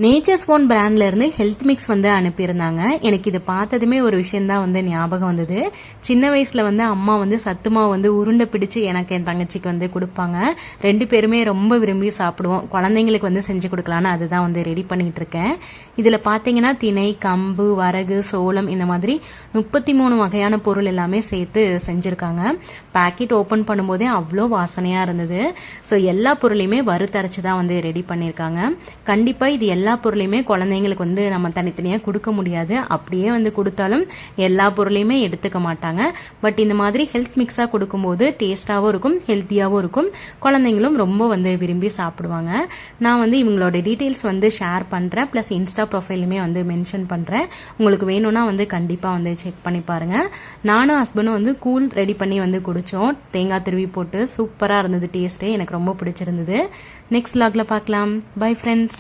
Nature's own பிராண்ட்ல இருந்து health mix வந்து அனுப்பியிருந்தாங்க. எனக்கு இது பார்த்ததுமே ஒரு விஷயம் தான் வந்து ஞாபகம் வந்தது. சின்ன வயசுல வந்து அம்மா வந்து சத்துமாவு வந்து உருண்டை பிடிச்சு எனக்கு என் தங்கச்சிக்கு வந்து கொடுப்பாங்க. 2 பேருமே ரொம்ப விரும்பி சாப்பிடுவோம். குழந்தைங்களுக்கு வந்து செஞ்சு கொடுக்கலான்னு அதுதான் வந்து ரெடி பண்ணிட்டு இருக்கேன். இதுல பாத்தீங்கன்னா திணை, கம்பு, வரகு, சோளம் இந்த மாதிரி 33 வகையான பொருள் எல்லாமே சேர்த்து செஞ்சிருக்காங்க. பாக்கெட் ஓபன் பண்ணும்போதே அவ்வளோ வாசனையா இருந்தது. ஸோ எல்லா பொருளையுமே வறுத்தரைச்சு தான் வந்து ரெடி பண்ணியிருக்காங்க. கண்டிப்பா இது எல்லா பொருளையுமே குழந்தைங்களுக்கு வந்து நம்ம தனித்தனியா கொடுக்க முடியாது. அப்படியே வந்து கொடுத்தாலும் எல்லா பொருளையுமே எடுத்துக்க மாட்டாங்க. பட் இந்த மாதிரி ஹெல்த் மிக்ஸா கொடுக்கும்போது டேஸ்டாவும் இருக்கும், ஹெல்த்தியாவும் இருக்கும். குழந்தைங்களும் ரொம்ப வந்து விரும்பி சாப்பிடுவாங்க. நான் வந்து இவங்களோட டீடைல்ஸ் வந்து ஷேர் பண்றேன். பிளஸ் இன்ஸ்டா ப்ரொஃபைலுமே வந்து மென்ஷன் பண்றேன். உங்களுக்கு வேணும்னா வந்து கண்டிப்பா வந்து செக் பண்ணி பாருங்க. நானும் ஹஸ்பண்டும் வந்து கூல் ரெடி பண்ணி வந்து குடிச்சோம். தேங்காய் துருவி போட்டு சூப்பரா இருந்தது. டேஸ்டே எனக்கு ரொம்ப பிடிச்சிருந்தது. நெக்ஸ்ட் வ்ளாக்ல பார்க்கலாம். Bye friends.